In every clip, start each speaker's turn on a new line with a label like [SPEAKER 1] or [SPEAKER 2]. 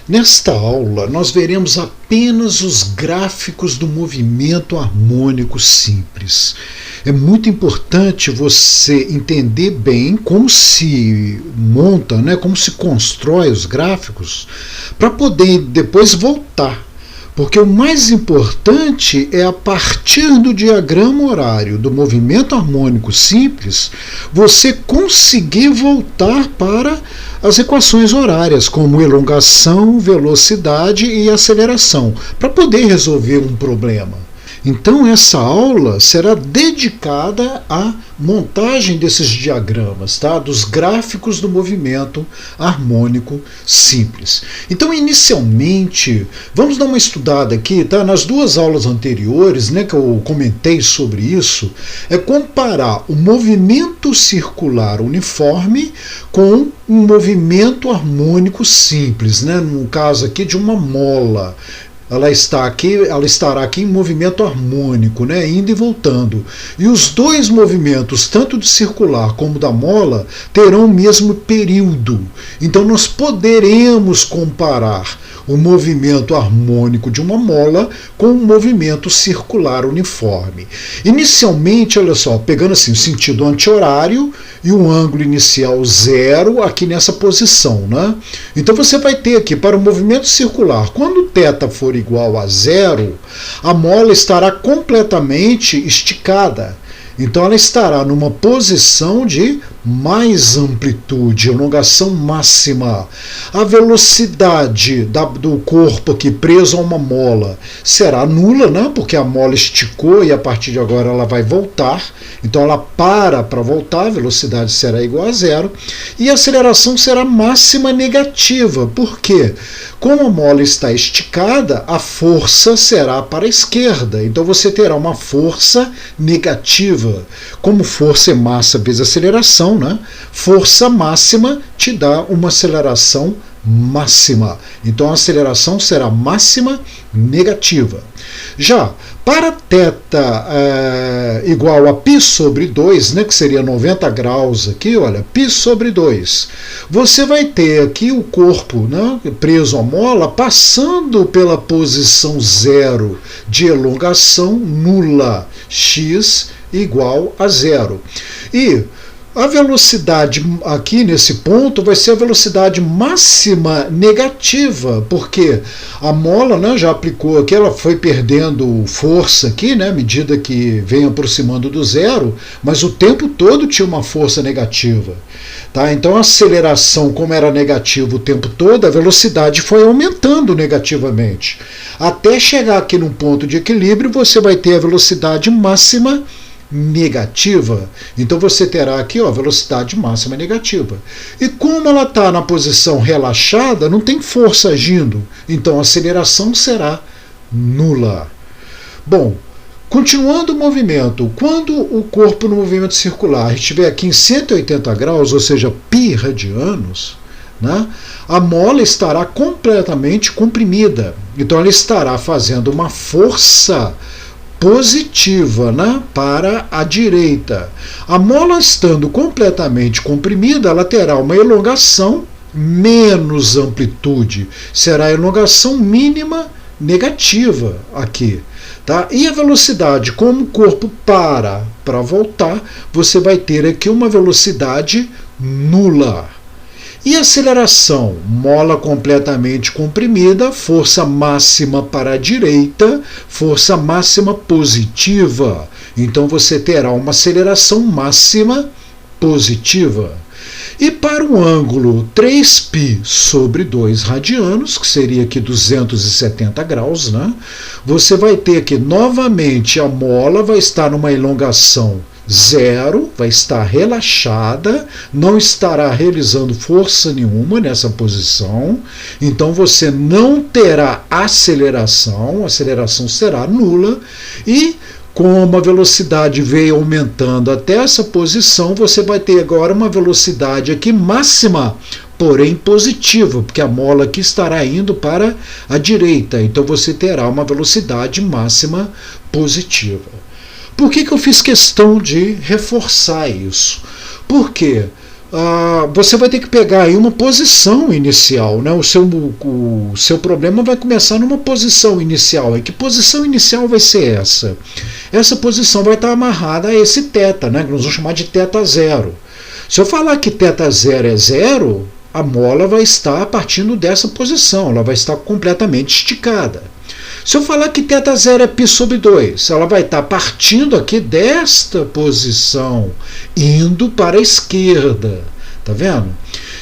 [SPEAKER 1] Nesta aula, nós veremos apenas os gráficos do movimento harmônico simples. É muito importante você entender bem como se monta, como se constrói os gráficos, para poder depois voltar. Porque o mais importante é, a partir do diagrama horário do movimento harmônico simples, você conseguir voltar para as equações horárias, como elongação, velocidade e aceleração, para poder resolver um problema. Então, essa aula será dedicada à montagem desses diagramas, tá? Dos gráficos do movimento harmônico simples. Então, inicialmente, vamos dar uma estudada aqui, tá? Nas duas aulas anteriores, que eu comentei sobre isso, é comparar o movimento circular uniforme com um movimento harmônico simples, no caso aqui de uma mola. Ela estará aqui em movimento harmônico, indo e voltando. E os dois movimentos, tanto do circular como da mola, terão o mesmo período. Então nós poderemos comparar o movimento harmônico de uma mola com o movimento circular uniforme. Inicialmente, olha só, pegando assim o sentido anti-horário e um ângulo inicial 0 aqui nessa posição, Então você vai ter aqui, para o movimento circular, quando θ for igual a 0, a mola estará completamente esticada. Então ela estará numa posição de mais amplitude, elongação máxima. A velocidade do corpo aqui preso a uma mola será nula, porque a mola esticou e a partir de agora ela vai voltar. Então ela para voltar, a velocidade será igual a 0. E a aceleração será máxima negativa. Por quê? Como a mola está esticada, a força será para a esquerda. Então você terá uma força negativa. Como força é massa vezes aceleração, força máxima te dá uma aceleração máxima. Então a aceleração será máxima negativa. Já para θ igual a π sobre 2, que seria 90 graus aqui, olha, π sobre 2, você vai ter aqui o corpo preso à mola passando pela posição 0 de elongação nula, x igual a 0. E a velocidade aqui nesse ponto vai ser a velocidade máxima negativa, porque a mola já aplicou aqui, ela foi perdendo força aqui, à medida que vem aproximando do 0, mas o tempo todo tinha uma força negativa. Tá? Então a aceleração, como era negativa o tempo todo, a velocidade foi aumentando negativamente. Até chegar aqui num ponto de equilíbrio, você vai ter a velocidade máxima negativa. Então você terá aqui a velocidade máxima negativa. E como ela está na posição relaxada, não tem força agindo. Então a aceleração será nula. Bom, continuando o movimento, quando o corpo no movimento circular estiver aqui em 180 graus, ou seja, π radianos, a mola estará completamente comprimida. Então ela estará fazendo uma força positiva para a direita. A mola estando completamente comprimida, ela terá uma elongação menos amplitude. Será a elongação mínima negativa aqui. Tá? E a velocidade, como o corpo para voltar, você vai ter aqui uma velocidade nula. E a aceleração? Mola completamente comprimida, força máxima para a direita, força máxima positiva. Então você terá uma aceleração máxima positiva. E para o ângulo 3π sobre 2 radianos, que seria aqui 270 graus, você vai ter aqui novamente a mola vai estar numa elongação 0, vai estar relaxada, não estará realizando força nenhuma nessa posição, então você não terá aceleração, a aceleração será nula, e como a velocidade veio aumentando até essa posição, você vai ter agora uma velocidade aqui máxima, porém positiva, porque a mola aqui estará indo para a direita, então você terá uma velocidade máxima positiva. Por que eu fiz questão de reforçar isso? Porque você vai ter que pegar aí uma posição inicial, né? O seu problema vai começar numa posição inicial. E que posição inicial vai ser essa? Essa posição vai estar amarrada a esse θ, né? Que nós vamos chamar de θ0. Se eu falar que θ0 é 0, a mola vai estar partindo dessa posição, ela vai estar completamente esticada. Se eu falar que θ0 é π/2, ela vai estar partindo aqui desta posição, indo para a esquerda. Tá vendo?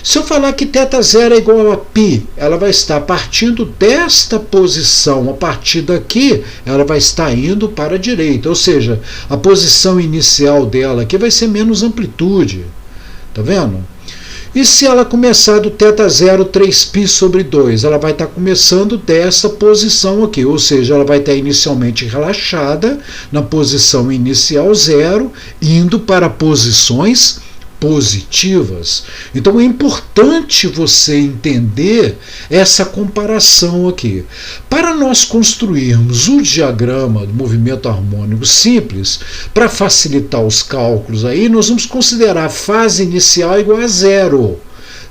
[SPEAKER 1] Se eu falar que θ0 é igual a π, ela vai estar partindo desta posição, a partir daqui, ela vai estar indo para a direita. Ou seja, a posição inicial dela aqui vai ser menos amplitude. Tá vendo? E se ela começar do θ0 3π/2, ela vai estar começando dessa posição aqui, ou seja, ela vai estar inicialmente relaxada na posição inicial 0, indo para posições positivas. Então é importante você entender essa comparação aqui. Para nós construirmos o diagrama do movimento harmônico simples, para facilitar os cálculos aí, nós vamos considerar a fase inicial igual a 0.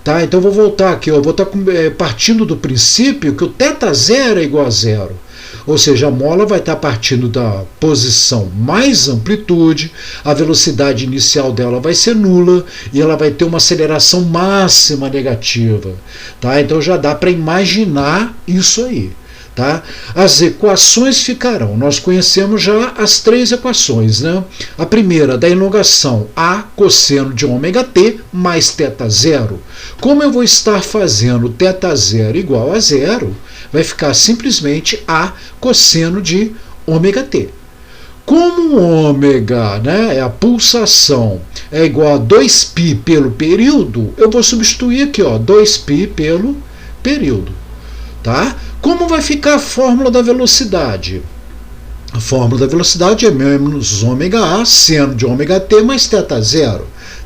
[SPEAKER 1] Tá? Então eu vou voltar aqui, eu vou estar partindo do princípio que o θ0 é igual a 0. Ou seja, a mola vai estar partindo da posição mais amplitude, a velocidade inicial dela vai ser nula e ela vai ter uma aceleração máxima negativa. Tá? Então já dá para imaginar isso aí. Tá? As equações ficarão, nós conhecemos já as 3 equações, né? A primeira, da elongação A cosseno de ômega-t mais θ0. Como eu vou estar fazendo θ0 igual a 0, vai ficar simplesmente A cosseno de ômega-t. Como ômega, né, é a pulsação, é igual a 2π pelo período, eu vou substituir aqui, ó, 2π pelo período. Tá? Como vai ficar a fórmula da velocidade? A fórmula da velocidade é menos ômega A seno de ômega-t mais θ0.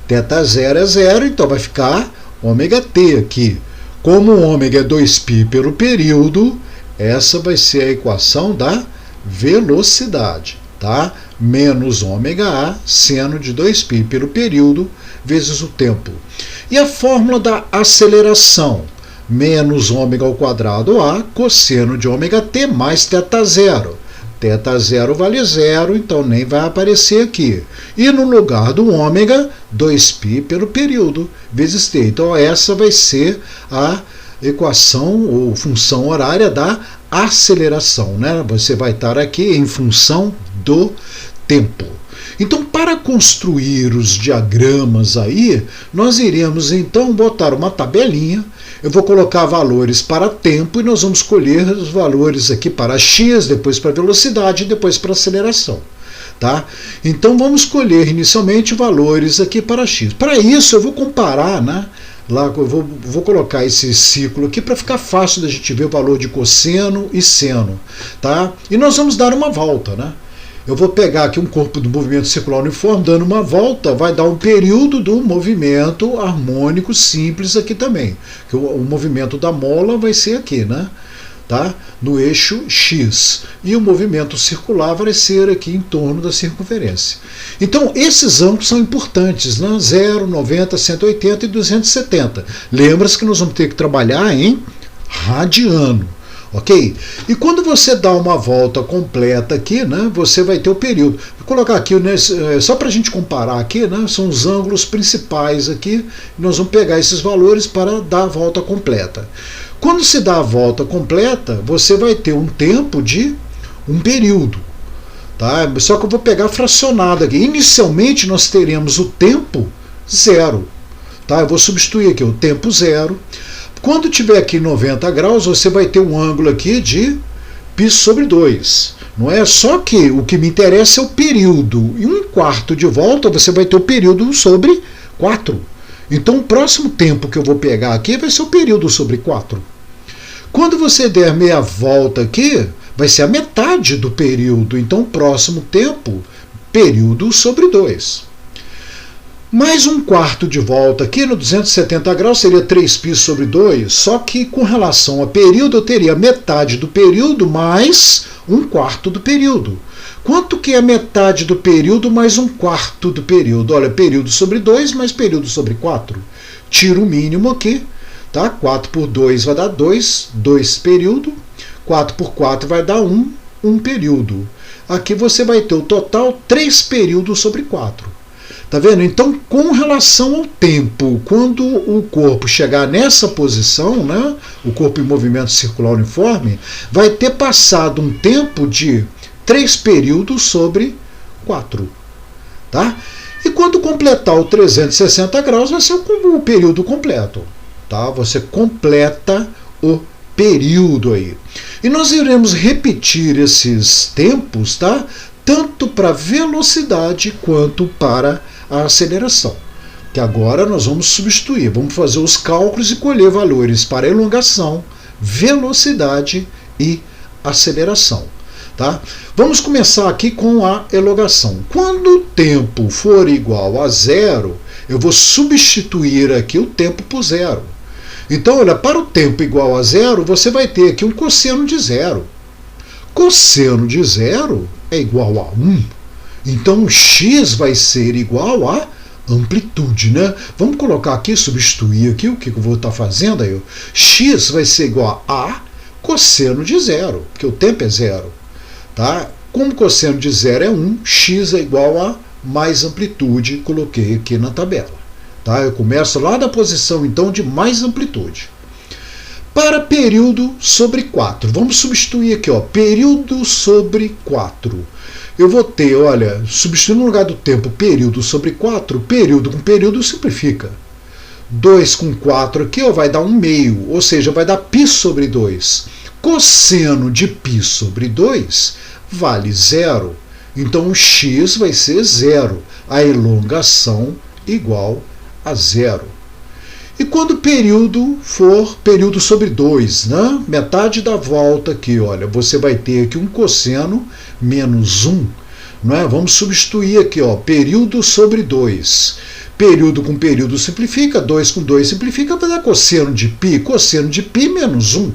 [SPEAKER 1] θ0 é 0, então vai ficar ômega-t aqui. Como o ômega é 2π pelo período, essa vai ser a equação da velocidade. Tá? Menos ômega A seno de 2π pelo período vezes o tempo. E a fórmula da aceleração? Menos ômega ao quadrado A cosseno de ômega-t mais θ0. θ0 vale 0, então nem vai aparecer aqui. E no lugar do ômega, 2π pelo período vezes t. Então essa vai ser a equação ou função horária da aceleração, né? Você vai estar aqui em função do tempo. Então, para construir os diagramas aí, nós iremos então botar uma tabelinha. Eu vou colocar valores para tempo e nós vamos escolher os valores aqui para x, depois para velocidade e depois para aceleração. Tá? Então vamos escolher inicialmente valores aqui para x. Para isso eu vou comparar, né? Lá eu vou colocar esse ciclo aqui para ficar fácil da gente ver o valor de cosseno e seno. Tá? E nós vamos dar uma volta, né? Eu vou pegar aqui um corpo do movimento circular uniforme, dando uma volta, vai dar um período do movimento harmônico simples aqui também. Que o movimento da mola vai ser aqui, né? Tá? No eixo X. E o movimento circular vai ser aqui em torno da circunferência. Então, esses ângulos são importantes, né? 0, 90, 180 e 270. Lembra-se que nós vamos ter que trabalhar em radiano. Ok? E quando você dá uma volta completa aqui, né, você vai ter o período. Vou colocar aqui, né, só para a gente comparar aqui, né, são os ângulos principais aqui. Nós vamos pegar esses valores para dar a volta completa. Quando se dá a volta completa, você vai ter um tempo de um período. Tá? Só que eu vou pegar fracionado aqui. Inicialmente nós teremos o tempo 0. Tá? Eu vou substituir aqui o tempo 0. Quando tiver aqui 90 graus, você vai ter um ângulo aqui de π/2. Não é? Só que o que me interessa é o período. E 1/4 de volta, você vai ter o período sobre 4. Então o próximo tempo que eu vou pegar aqui vai ser o período sobre 4. Quando você der meia volta aqui, vai ser a metade do período. Então o próximo tempo, período sobre 2. Mais um quarto de volta aqui no 270 graus seria 3π sobre 2, só que com relação a período eu teria metade do período mais um quarto do período. Quanto que é metade do período mais um quarto do período? Olha, período sobre 2 mais período sobre 4. Tiro o mínimo aqui, tá? 4 por 2 vai dar 2, 2 período. 4 por 4 vai dar 1, 1 período. Aqui você vai ter o total 3 períodos sobre 4. Tá vendo? Então, com relação ao tempo, quando o corpo chegar nessa posição, né, o corpo em movimento circular uniforme, vai ter passado um tempo de 3 períodos sobre 4. Tá? E quando completar o 360 graus, vai ser o período completo. Tá? Você completa o período aí. E nós iremos repetir esses tempos, tá? Tanto para velocidade quanto para a aceleração. Que agora nós vamos substituir, vamos fazer os cálculos e colher valores para elongação, velocidade e aceleração. Tá? Vamos começar aqui com a elongação. Quando o tempo for igual a 0, eu vou substituir aqui o tempo por 0. Então, olha, para o tempo igual a 0, você vai ter aqui um cosseno de 0. Cosseno de 0 é igual a 1. Então, x vai ser igual a amplitude, né? Vamos colocar aqui, substituir aqui, o que eu vou estar fazendo aí? X vai ser igual a cosseno de 0, porque o tempo é 0. Tá? Como cosseno de 0 é 1, x é igual a mais amplitude, coloquei aqui na tabela. Tá? Eu começo lá da posição, então, de mais amplitude. Para período sobre 4, vamos substituir aqui, ó, período sobre 4. Eu vou ter, olha, substituindo no lugar do tempo período sobre 4, período com período simplifica. 2 com 4 aqui, ó, vai dar 1/2, ou seja, vai dar π sobre 2. Cosseno de π sobre 2 vale 0. Então, o x vai ser 0. A elongação igual a 0. E quando o período for período sobre 2, né? Metade da volta aqui, olha, você vai ter aqui um cosseno menos 1. Não é? Vamos substituir aqui, ó, período sobre 2. Período com período simplifica, 2 com 2 simplifica, vai dar cosseno de π menos 1.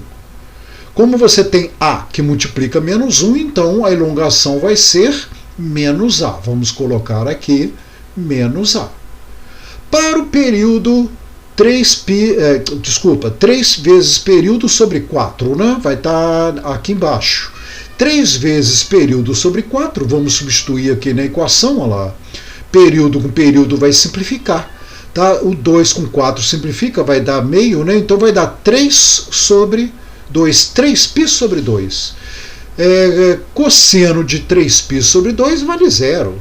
[SPEAKER 1] Como você tem a que multiplica menos 1, então a elongação vai ser menos a. Vamos colocar aqui menos a. Para o período 3 vezes período sobre 4, né? Vai estar aqui embaixo. 3 vezes período sobre 4, vamos substituir aqui na equação, olha lá. Período com período vai simplificar. Tá? O 2 com 4 simplifica, vai dar meio, né? Então vai dar 3 sobre 2, 3π sobre 2. Cosseno de 3π sobre 2 vale 0.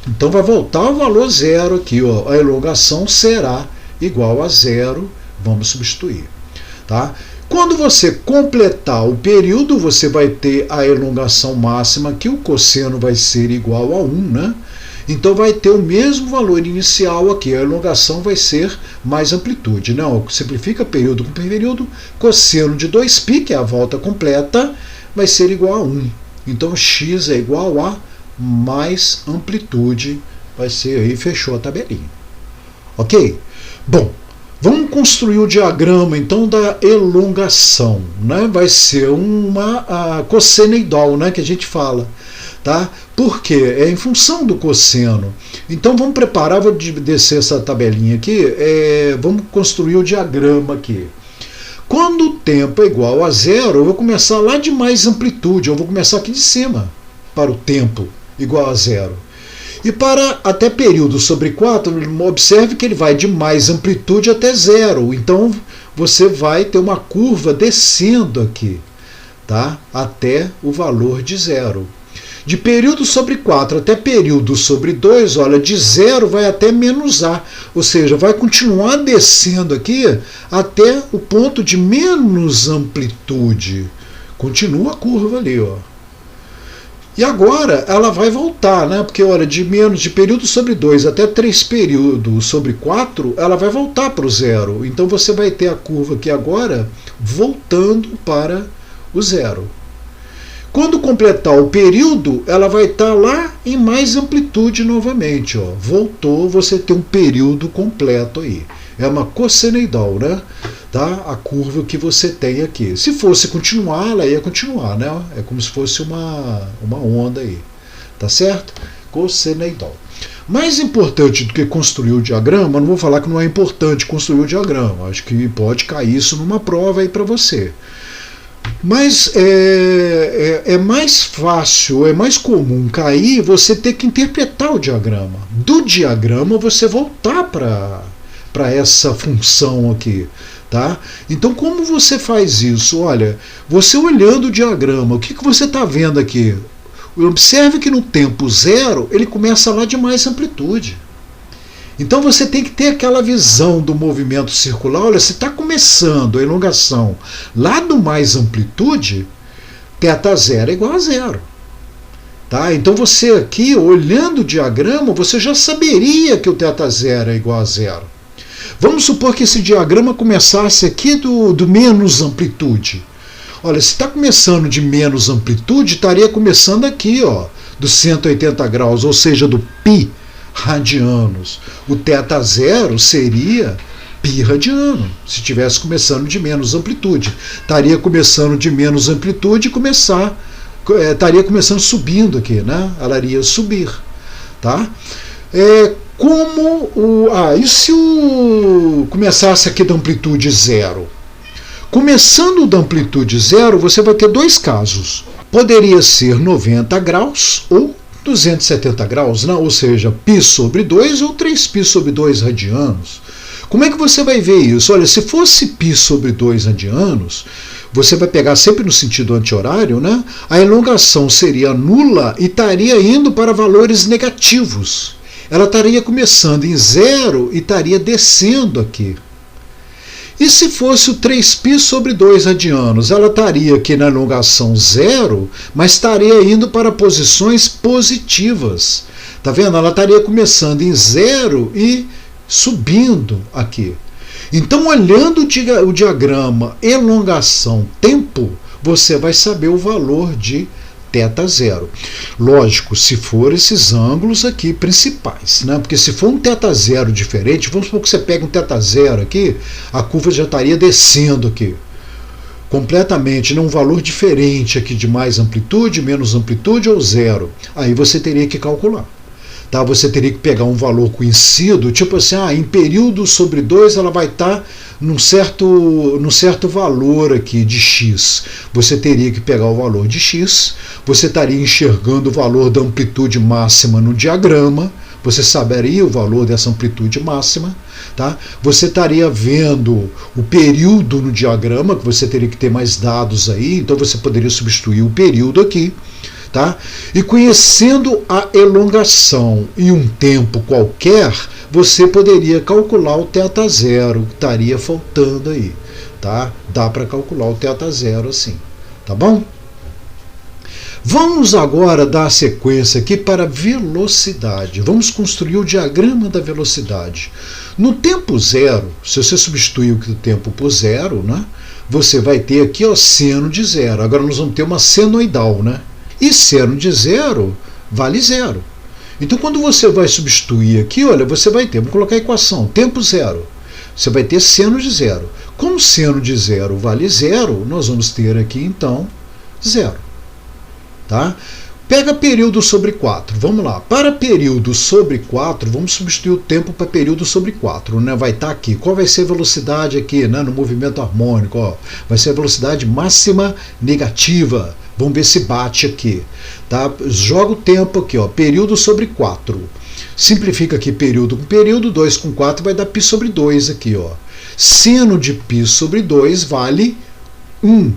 [SPEAKER 1] Então vai voltar o valor 0 aqui, ó. A elongação será igual a 0, vamos substituir. Tá? Quando você completar o período, você vai ter a elongação máxima, que o cosseno vai ser igual a 1, né? Então vai ter o mesmo valor inicial aqui, a elongação vai ser mais amplitude. Não, simplifica período com período, cosseno de 2π, que é a volta completa, vai ser igual a 1. Então x é igual a mais amplitude, vai ser aí, fechou a tabelinha. Ok? Bom, vamos construir o diagrama então da elongação, né? Vai ser uma cossenoidal, né, que a gente fala. Tá? Por quê? É em função do cosseno. Então vamos preparar, vou descer essa tabelinha aqui, vamos construir o diagrama aqui. Quando o tempo é igual a 0, eu vou começar lá de mais amplitude, eu vou começar aqui de cima, para o tempo igual a 0. E para até período sobre 4, observe que ele vai de mais amplitude até 0. Então você vai ter uma curva descendo aqui, tá? Até o valor de 0. De período sobre 4 até período sobre 2, olha, de 0 vai até menos a, ou seja, vai continuar descendo aqui até o ponto de menos amplitude. Continua a curva ali, ó. E agora ela vai voltar, né? Porque olha, de período sobre 2 até 3 períodos sobre 4, ela vai voltar para o 0. Então você vai ter a curva aqui agora voltando para o 0. Quando completar o período, ela vai estar lá em mais amplitude novamente. Ó. Voltou, você tem um período completo aí. É uma cossenoidal, né? Tá? A curva que você tem aqui. Se fosse continuar, ela ia continuar, né? É como se fosse uma onda aí. Tá certo? Cossenoidal. Mais importante do que construir o diagrama, não vou falar que não é importante construir o diagrama. Acho que pode cair isso numa prova aí para você. Mas é mais fácil, é mais comum cair você ter que interpretar o diagrama. Do diagrama você voltar para essa função aqui. Tá? Então como você faz isso? Olha, você olhando o diagrama, o que você está vendo aqui? Observe que no tempo zero ele começa lá de mais amplitude. Então você tem que ter aquela visão do movimento circular. Olha, se está começando a elongação lá do mais amplitude, θ0 é igual a zero. Tá? Então você aqui, olhando o diagrama, você já saberia que o θ0 é igual a zero. Vamos supor que esse diagrama começasse aqui do menos amplitude. Olha, se está começando de menos amplitude, estaria começando aqui, ó, dos 180 graus, ou seja, do π radianos. O θ0 seria π radiano, se estivesse começando de menos amplitude. Estaria começando de menos amplitude e estaria começando subindo aqui, né? Ela iria subir. Tá? E se começasse aqui da amplitude zero? Começando da amplitude zero, você vai ter dois casos. Poderia ser 90 graus ou 270 graus, né? Ou seja, π sobre 2 ou 3π sobre 2 radianos. Como é que você vai ver isso? Olha, se fosse π sobre 2 radianos, você vai pegar sempre no sentido anti-horário, né? A elongação seria nula e estaria indo para valores negativos. Ela estaria começando em zero e estaria descendo aqui. E se fosse o 3π sobre 2 radianos, ela estaria aqui na elongação zero, mas estaria indo para posições positivas. Tá vendo? Ela estaria começando em zero e subindo aqui. Então, olhando o diagrama elongação tempo, você vai saber o valor de θ0. Lógico, se for esses ângulos aqui principais, né? Porque se for um θ0 diferente, vamos supor que você pega um θ0 aqui, a curva já estaria descendo aqui, completamente, num valor diferente aqui de mais amplitude, menos amplitude ou zero. Aí você teria que calcular. Tá? Você teria que pegar um valor conhecido, tipo assim, em período sobre 2 ela vai estar num certo valor aqui de x. Você teria que pegar o valor de x, você estaria enxergando o valor da amplitude máxima no diagrama, você saberia o valor dessa amplitude máxima, tá? Você estaria vendo o período no diagrama, que você teria que ter mais dados aí, então você poderia substituir o período aqui. Tá? E conhecendo a elongação em um tempo qualquer, você poderia calcular o θ0 que estaria faltando aí. Tá? Dá para calcular o θ0 assim. Tá bom? Vamos agora dar a sequência aqui para velocidade. Vamos construir o diagrama da velocidade. No tempo zero, se você substituir o tempo por zero, né, você vai ter aqui ó, seno de zero. Agora nós vamos ter uma senoidal, né? E seno de zero vale zero. Então, quando você vai substituir aqui, olha, você vai ter, vamos colocar a equação, tempo zero. Você vai ter seno de zero. Como seno de zero vale zero, nós vamos ter aqui, então, zero. Tá? Pega período sobre 4. Vamos lá. Para período sobre 4, vamos substituir o tempo para período sobre 4. Né? Vai estar aqui. Qual vai ser a velocidade aqui, né, no movimento harmônico? Ó? Vai ser a velocidade máxima negativa. Vamos ver se bate aqui. Tá? Joga o tempo aqui, ó, período sobre 4. Simplifica aqui período com período, 2 com 4 vai dar π sobre 2 aqui. Ó. Seno de π sobre 2 vale 1.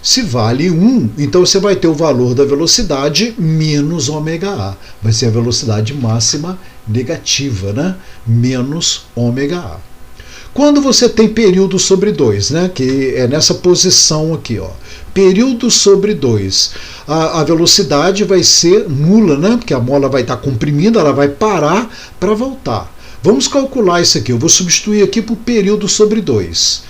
[SPEAKER 1] Se vale 1, então você vai ter o valor da velocidade menos ômega-a. Vai ser a velocidade máxima negativa, né? Menos ômega-a. Quando você tem período sobre 2, né? Que é nessa posição aqui, ó. Período sobre 2. A velocidade vai ser nula, né? Porque a mola vai estar comprimida, ela vai parar para voltar. Vamos calcular isso aqui. Eu vou substituir aqui por período sobre 2.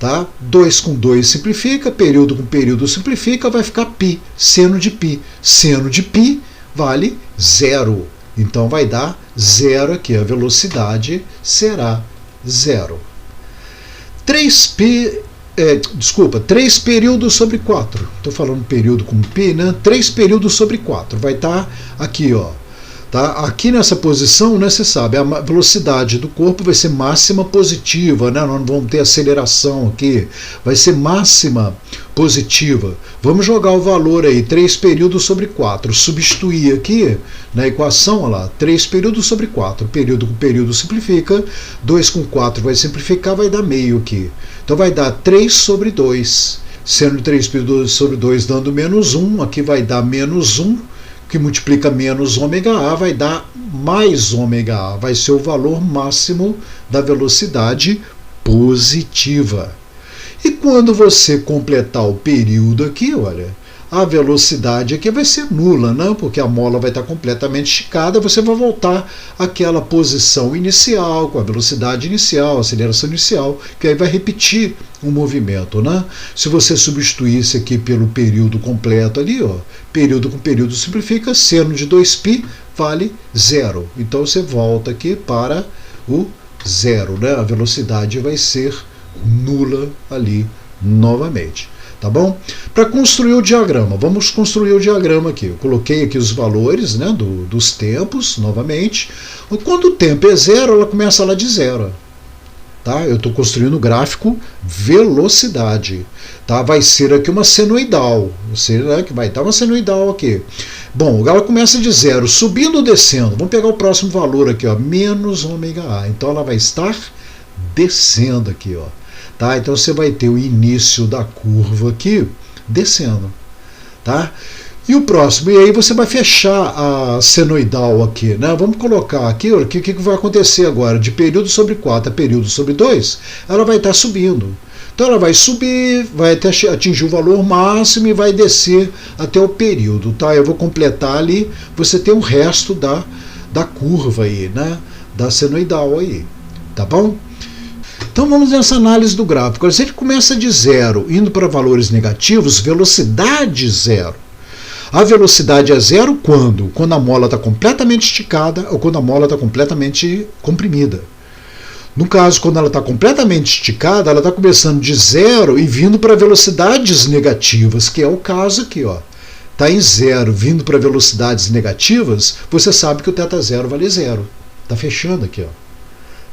[SPEAKER 1] Tá? 2 com 2 simplifica, período com período simplifica, vai ficar π, seno de π. Seno de π vale 0. Então vai dar 0 aqui, a velocidade será 0. 3 períodos sobre 4. Estou falando período com π, né? 3 períodos sobre 4. Vai estar aqui, ó. Tá? Aqui nessa posição, né, você sabe, a velocidade do corpo vai ser máxima positiva, né? Nós não vamos ter aceleração aqui, vai ser máxima positiva. Vamos jogar o valor aí, 3 períodos sobre 4, substituir aqui na equação, olha lá, 3 períodos sobre 4, período com período simplifica, 2 com 4 vai simplificar, vai dar meio aqui. Então vai dar 3 sobre 2, sendo 3 períodos sobre 2 dando menos 1, aqui vai dar menos 1, que multiplica menos ômega A, vai dar mais ômega A, vai ser o valor máximo da velocidade positiva. E quando você completar o período aqui, olha, a velocidade aqui vai ser nula, né? Porque a mola vai estar completamente esticada, você vai voltar àquela posição inicial, com a velocidade inicial, a aceleração inicial, que aí vai repetir o movimento, né? Se você substituísse aqui pelo período completo ali, ó, período com período simplifica, seno de 2π vale 0. Então você volta aqui para o 0, né? A velocidade vai ser nula ali novamente. Tá bom? Para construir o diagrama, vamos construir o diagrama aqui. Eu coloquei aqui os valores, né, dos tempos, novamente. Quando o tempo é 0, ela começa lá de 0. Tá? Eu estou construindo o gráfico velocidade. Tá? Vai ser aqui uma senoidal. Que vai dar uma senoidal aqui. Bom, ela começa de 0, subindo ou descendo. Vamos pegar o próximo valor aqui, ó, menos ômega A. Então ela vai estar descendo aqui, ó. Tá? Então você vai ter o início da curva aqui descendo. Tá? E o próximo, e aí você vai fechar a senoidal aqui, né? Vamos colocar aqui, olha, o que vai acontecer agora? De período sobre 4 a período sobre 2, ela vai estar subindo. Então ela vai subir, vai até atingir o valor máximo e vai descer até o período. Tá? Eu vou completar ali, você tem o resto da curva aí, né? Da senoidal aí. Tá bom? Então vamos nessa análise do gráfico. Se ele começa de 0, indo para valores negativos, velocidade 0. A velocidade é 0 quando? Quando a mola está completamente esticada ou quando a mola está completamente comprimida. No caso, quando ela está completamente esticada, ela está começando de 0 e vindo para velocidades negativas, que é o caso aqui, ó. Está em 0, vindo para velocidades negativas, você sabe que o θ0 vale 0. Está fechando aqui, ó.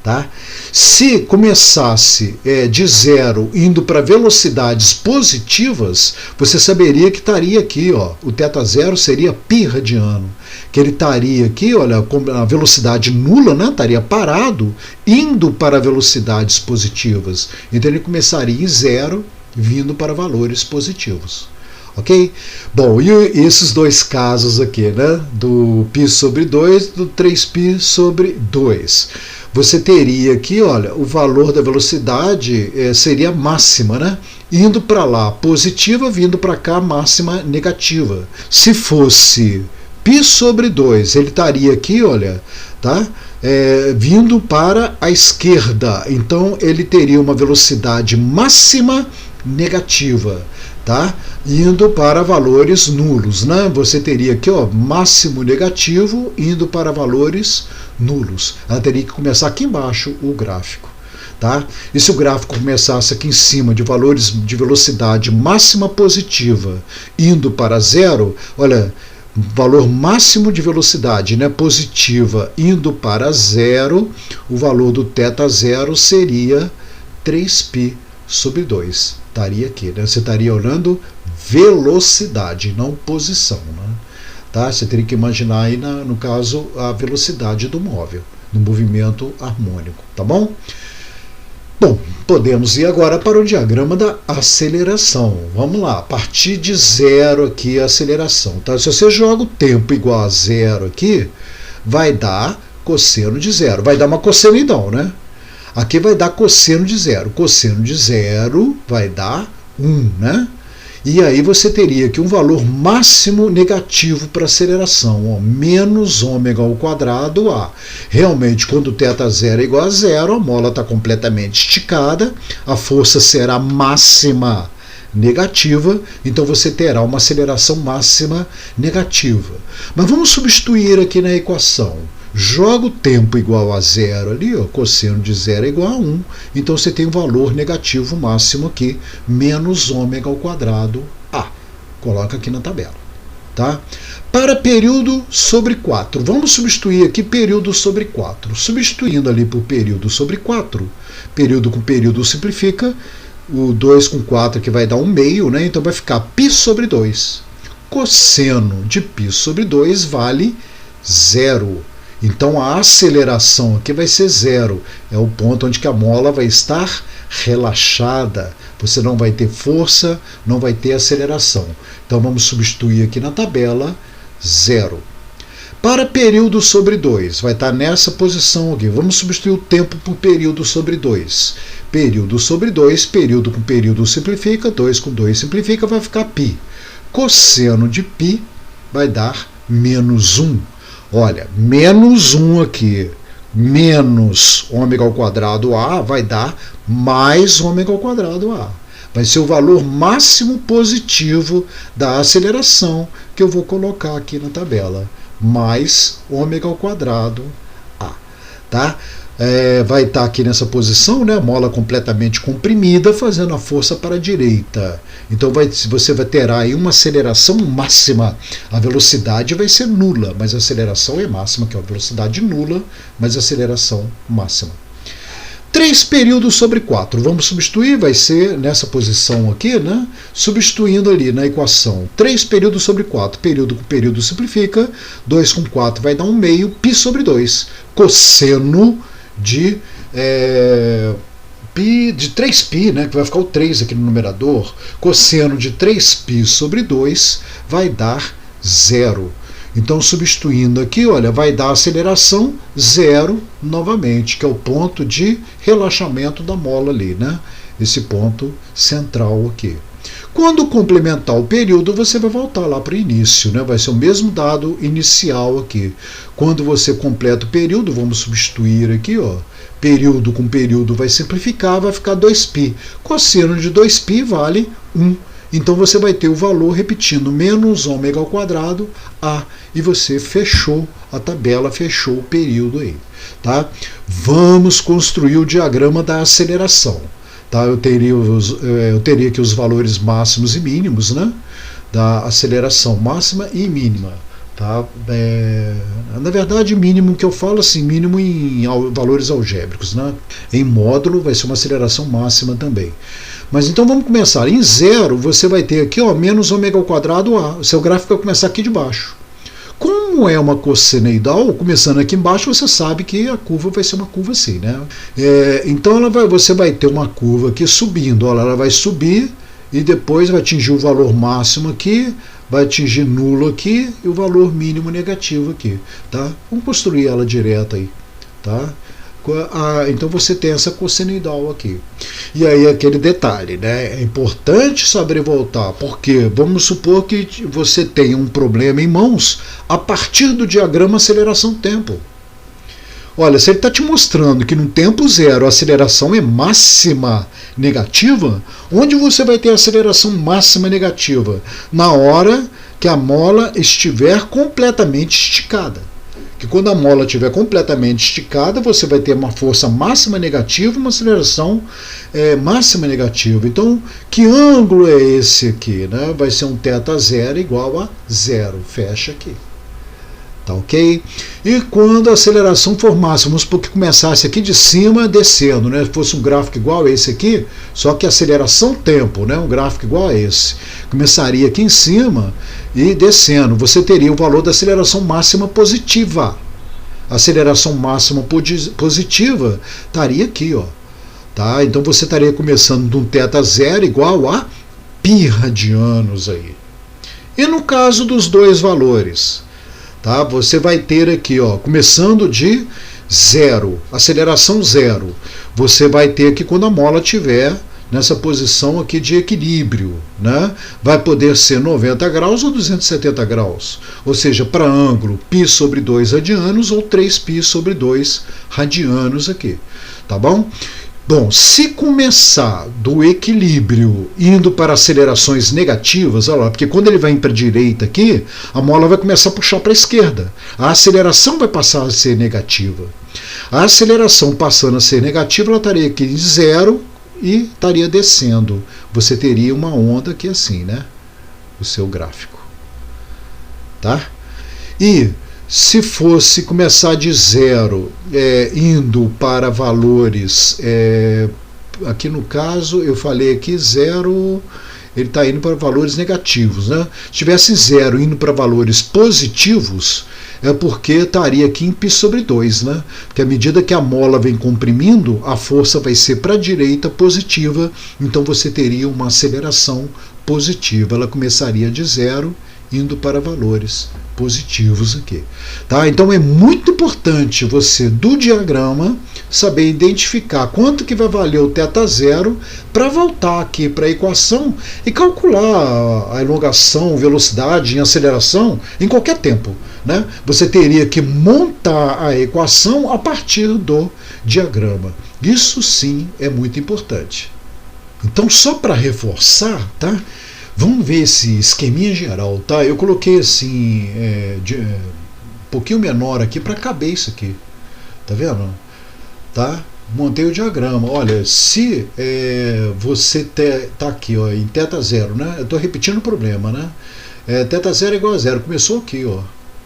[SPEAKER 1] Tá? Se começasse de 0 indo para velocidades positivas, você saberia que estaria aqui, ó, o θ0 seria π radiano, que ele estaria aqui, olha, com a velocidade nula, né, estaria parado, indo para velocidades positivas. Então ele começaria em 0, vindo para valores positivos. Ok? Bom, e esses dois casos aqui, né, do π sobre 2, do 3π sobre 2. Você teria aqui, olha, o valor da velocidade seria máxima, né? Indo para lá positiva, vindo para cá máxima negativa. Se fosse π sobre 2, ele estaria aqui, olha, tá? Vindo para a esquerda. Então ele teria uma velocidade máxima negativa. Tá? Indo para valores nulos, né? Você teria aqui, ó, máximo negativo indo para valores nulos. Ela teria que começar aqui embaixo o gráfico. Tá? E se o gráfico começasse aqui em cima de valores de velocidade máxima positiva indo para 0, olha, valor máximo de velocidade, né, positiva indo para 0, o valor do θ0 seria 3π sobre 2. Estaria aqui, né? Você estaria olhando velocidade, não posição, né? Tá? Você teria que imaginar aí, no caso, a velocidade do móvel, do movimento harmônico, tá bom? Bom, podemos ir agora para o diagrama da aceleração. Vamos lá, a partir de 0 aqui a aceleração. Tá? Se você joga o tempo igual a 0 aqui, vai dar cosseno de 0, vai dar uma cossenoidal, né? Aqui vai dar cosseno de 0. Cosseno de 0 vai dar 1, né? E aí você teria aqui um valor máximo negativo para aceleração, ó, menos ômega ao quadrado A. Realmente, quando θ0 é igual a zero, a mola está completamente esticada, a força será máxima negativa, então você terá uma aceleração máxima negativa. Mas vamos substituir aqui na equação. Joga o tempo igual a zero ali, ó, cosseno de zero é igual a 1, então você tem um valor negativo máximo aqui, menos ômega ao quadrado A. Coloca aqui na tabela. Tá? Para período sobre 4, vamos substituir aqui período sobre 4. Substituindo ali por período sobre 4, período com período simplifica, o 2 com 4 que vai dar 1 meio, né? Então vai ficar π sobre 2. Cosseno de π sobre 2 vale 0. Então a aceleração aqui vai ser 0. É o ponto onde que a mola vai estar relaxada. Você não vai ter força, não vai ter aceleração. Então vamos substituir aqui na tabela 0. Para período sobre 2, vai estar nessa posição aqui. Vamos substituir o tempo por período sobre 2. Período sobre 2, período com período simplifica, 2 com 2 simplifica, vai ficar π. Cosseno de π vai dar menos 1. Olha, menos 1 aqui, menos ômega ao quadrado A, vai dar mais ômega ao quadrado A. Vai ser o valor máximo positivo da aceleração que eu vou colocar aqui na tabela. Mais ômega ao quadrado A. Tá? Vai estar aqui nessa posição, né, a mola completamente comprimida, fazendo a força para a direita. Então você vai ter aí uma aceleração máxima. A velocidade vai ser nula, mas a aceleração é máxima, que é a velocidade nula, mas a aceleração máxima. 3 períodos sobre 4. Vamos substituir, vai ser nessa posição aqui, né? Substituindo ali na equação. 3 períodos sobre 4. Período com período simplifica. 2 com 4 vai dar 1 meio. π sobre 2. Cosseno de 3π, né? Que vai ficar o 3 aqui no numerador. Cosseno de 3π sobre 2 vai dar 0. Então, substituindo aqui, olha, vai dar aceleração 0 novamente, que é o ponto de relaxamento da mola ali, né? Esse ponto central aqui. Quando complementar o período, você vai voltar lá para o início, né? Vai ser o mesmo dado inicial aqui. Quando você completa o período, vamos substituir aqui, ó. Período com período vai simplificar, vai ficar 2π. Cosseno de 2π vale 1. Então você vai ter o valor repetindo, menos ômega ao quadrado A. E você fechou a tabela, fechou o período aí. Tá? Vamos construir o diagrama da aceleração. Tá? Eu teria aqui os valores máximos e mínimos, né? Da aceleração máxima e mínima. Tá? Na verdade, mínimo que eu falo assim, mínimo em valores algébricos, né? Em módulo vai ser uma aceleração máxima também. Mas então vamos começar. Em 0 você vai ter aqui, ó, menos ômega ao quadrado A. O seu gráfico vai começar aqui de baixo. Como é uma cossenoidal, começando aqui embaixo, você sabe que a curva vai ser uma curva assim, né? Então você vai ter uma curva aqui subindo. Olha, ela vai subir e depois vai atingir o valor máximo aqui, vai atingir nulo aqui e o valor mínimo negativo aqui. Tá? Vamos construir ela direto aí. Tá? Então você tem essa cossenoidal aqui. E aí aquele detalhe, né? É importante saber voltar, porque vamos supor que você tenha um problema em mãos a partir do diagrama aceleração-tempo. Olha, se ele está te mostrando que no tempo zero a aceleração é máxima negativa, onde você vai ter a aceleração máxima negativa? Na hora que a mola estiver completamente esticada. Que quando a mola estiver completamente esticada, você vai ter uma força máxima negativa e uma aceleração máxima negativa. Então, que ângulo é esse aqui? Né? Vai ser um θ0 igual a 0. Fecha aqui. Tá ok? E quando a aceleração for máxima, vamos supor que começasse aqui de cima descendo, né? Fosse um gráfico igual a esse aqui, só que aceleração tempo, né? Um gráfico igual a esse. Começaria aqui em cima e descendo. Você teria o valor da aceleração máxima positiva. A aceleração máxima positiva estaria aqui, ó. Tá? Então você estaria começando de um θ0 igual a π radianos aí. E no caso dos dois valores, tá? Você vai ter aqui, ó, começando de 0, aceleração 0. Você vai ter aqui quando a mola estiver nessa posição aqui de equilíbrio, né? Vai poder ser 90 graus ou 270 graus, ou seja, para ângulo π sobre 2 radianos ou 3π sobre 2 radianos aqui, tá bom? Bom, se começar do equilíbrio indo para acelerações negativas, olha lá, porque quando ele vai para a direita aqui, a mola vai começar a puxar para a esquerda. A aceleração vai passar a ser negativa. A aceleração passando a ser negativa, ela estaria aqui em zero e estaria descendo. Você teria uma onda aqui assim, né? O seu gráfico. Tá? E se fosse começar de zero, indo para valores, aqui no caso eu falei aqui zero, ele está indo para valores negativos, né? Se tivesse zero indo para valores positivos, é porque estaria aqui em π sobre 2, né? Porque à medida que a mola vem comprimindo, a força vai ser para a direita positiva, então você teria uma aceleração positiva. Ela começaria de zero, indo para valores positivos aqui. Tá? Então é muito importante você, do diagrama, saber identificar quanto que vai valer o θ0 para voltar aqui para a equação e calcular a elongação, velocidade e aceleração em qualquer tempo. Né? Você teria que montar a equação a partir do diagrama. Isso sim é muito importante. Então, só para reforçar, tá? Vamos ver esse esqueminha geral, tá? Eu coloquei assim, um pouquinho menor aqui para caber isso aqui, tá vendo? Tá? Montei o diagrama. Olha, se você tá aqui, ó, em θ0, né? Eu estou repetindo o problema, né? θ0 é igual a zero. Começou aqui, ó.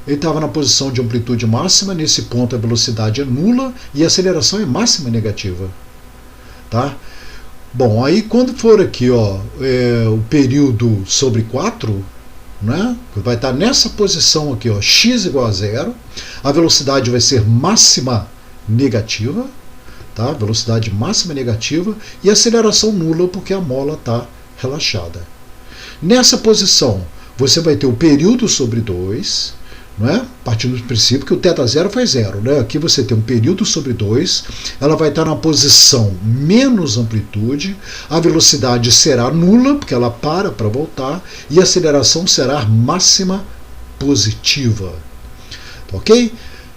[SPEAKER 1] Ele estava na posição de amplitude máxima. Nesse ponto a velocidade é nula e a aceleração é máxima negativa, tá? Bom, aí quando for aqui, ó, o período sobre 4, né, vai estar nessa posição aqui, ó, x igual a zero, a velocidade vai ser máxima negativa, tá? Velocidade máxima negativa e aceleração nula porque a mola está relaxada. Nessa posição, você vai ter o período sobre 2, não é? Partindo do princípio que o θ0 faz zero, né? Aqui você tem um período sobre 2, ela vai estar na posição menos amplitude, a velocidade será nula, porque ela para voltar, e a aceleração será máxima positiva. Ok?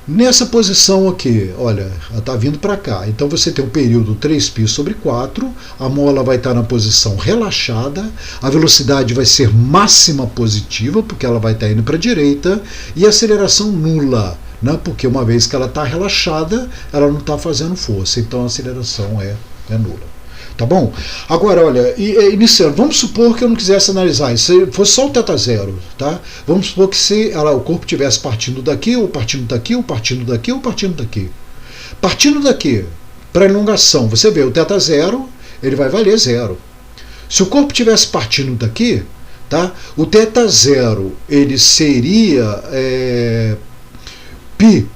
[SPEAKER 1] Nessa posição aqui, olha, ela está vindo para cá, então você tem um período 3π sobre 4, a mola vai estar na posição relaxada, a velocidade vai ser máxima positiva, porque ela vai estar indo para a direita, e a aceleração nula, né, porque uma vez que ela está relaxada, ela não está fazendo força, então a aceleração é nula. Tá bom? Agora, olha, iniciando, vamos supor que eu não quisesse analisar isso, se fosse só o θ0, tá? Vamos supor que se o corpo estivesse partindo daqui, ou partindo daqui, ou partindo daqui, ou partindo daqui. Partindo daqui, para elongação, você vê, o θ0, ele vai valer zero. Se o corpo estivesse partindo daqui, tá? O θ0, ele seria π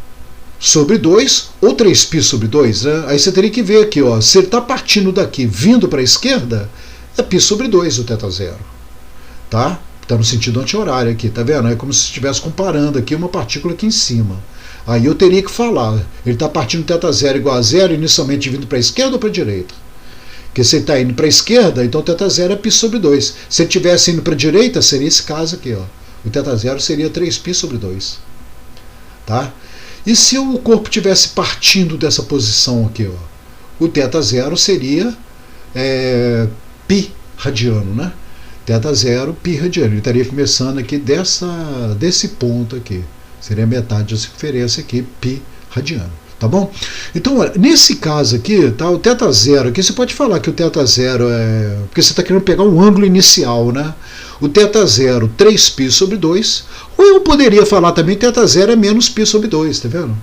[SPEAKER 1] sobre 2 ou 3π sobre 2, né? Aí você teria que ver aqui, ó, se ele está partindo daqui, vindo para a esquerda, é π sobre 2 o θ0, tá? Está no sentido anti-horário aqui, tá vendo? É como se estivesse comparando aqui uma partícula aqui em cima. Aí eu teria que falar, ele está partindo θ0 igual a zero, inicialmente vindo para a esquerda ou para a direita? Porque se ele está indo para a esquerda, então o θ0 é π sobre 2. Se ele estivesse indo para a direita, seria esse caso aqui, ó. O θ0 seria 3π sobre 2, tá? E se o corpo estivesse partindo dessa posição aqui, ó, o θ0 seria π radiano, né? θ0 π radiano. Ele estaria começando aqui desse ponto aqui. Seria metade da circunferência aqui, π radiano. Tá bom? Então, olha, nesse caso aqui, tá, o θ0 aqui, você pode falar que o θ0 é... Porque você está querendo pegar um ângulo inicial, né? O θ0, 3π sobre 2. Ou eu poderia falar também que θ0 é menos π sobre 2, tá vendo?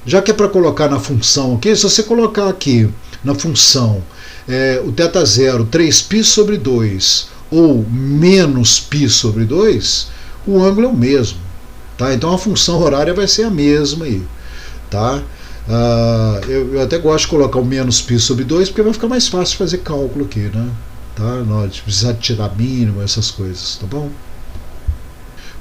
[SPEAKER 1] Já que é para colocar na função aqui, se você colocar aqui na função o θ0, 3π sobre 2 ou menos π sobre 2, o ângulo é o mesmo. Tá? Então a função horária vai ser a mesma aí. Tá? Eu até gosto de colocar o menos π sobre 2 porque vai ficar mais fácil fazer cálculo aqui, né? Tá? Não precisar de tirar mínimo, essas coisas, tá bom?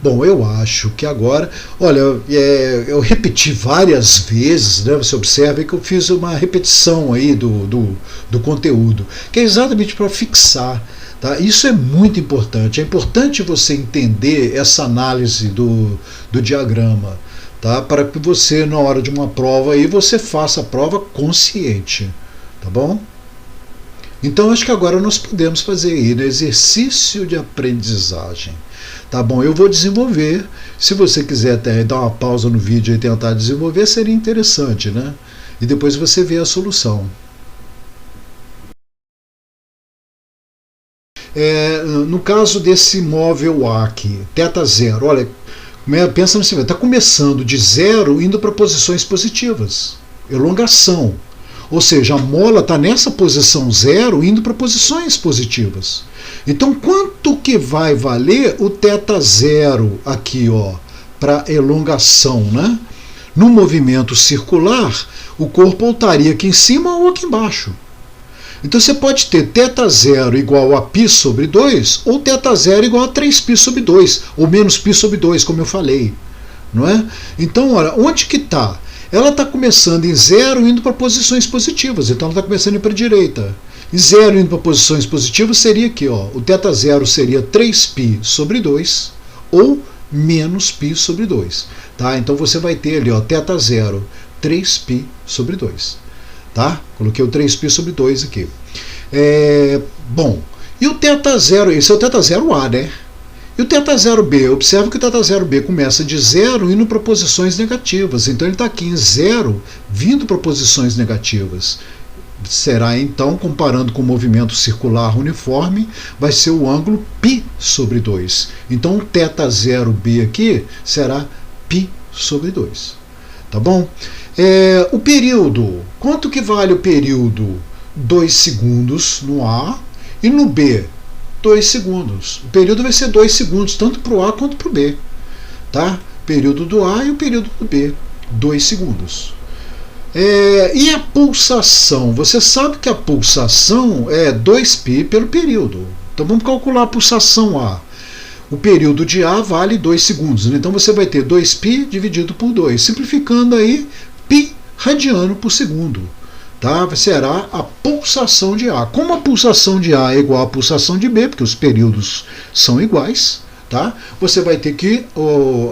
[SPEAKER 1] Bom, eu acho que agora, olha, eu repeti várias vezes, né? Você observa que eu fiz uma repetição aí do conteúdo, que é exatamente para fixar. Tá? Isso é muito importante. É importante você entender essa análise do diagrama, tá? Para que você, na hora de uma prova, aí, você faça a prova consciente. Tá bom? Então, acho que agora nós podemos fazer aí, né? Exercício de aprendizagem. Tá bom, eu vou desenvolver. Se você quiser até dar uma pausa no vídeo e tentar desenvolver, seria interessante, né? E depois você vê a solução. No caso desse móvel A aqui, θ0, olha, pensa no seguinte, está começando de zero indo para posições positivas, elongação. Ou seja, a mola está nessa posição zero indo para posições positivas. Então, quanto que vai valer o θ0 aqui, ó, para elongação, né? No movimento circular, o corpo ou estaria aqui em cima ou aqui embaixo. Então você pode ter θ0 igual a π sobre 2 ou θ0 igual a 3π sobre 2 ou menos π sobre 2, como eu falei. Não é? Então, olha, onde que está? Ela está começando em zero indo para posições positivas, então ela está começando a ir para a direita. E zero indo para posições positivas seria aqui, ó, o θ0 seria 3π sobre 2 ou menos π sobre 2. Tá? Então você vai ter ali, ó, θ0, 3π sobre 2. Tá? Coloquei o 3π sobre 2 aqui. Bom, e o θ0, esse é o θ0A, né? E o θ0b, observe que o θ0b começa de zero indo para posições negativas. Então ele está aqui em zero, vindo para posições negativas. Será então, comparando com o movimento circular uniforme, vai ser o ângulo π sobre 2. Então o θ0b aqui será π sobre 2. Tá bom? O período, quanto que vale o período? 2 segundos no A e no B, 2 segundos. O período vai ser 2 segundos, tanto para o A quanto para o B. Tá? Período do A e o período do B, 2 segundos. E a pulsação? Você sabe que a pulsação é 2π pelo período. Então vamos calcular a pulsação A. O período de A vale 2 segundos. Então você vai ter 2π dividido por 2. Simplificando aí, π radiano por segundo. Tá? Será a pulsação de A. Como a pulsação de A é igual à pulsação de B, porque os períodos são iguais, tá? Você vai ter que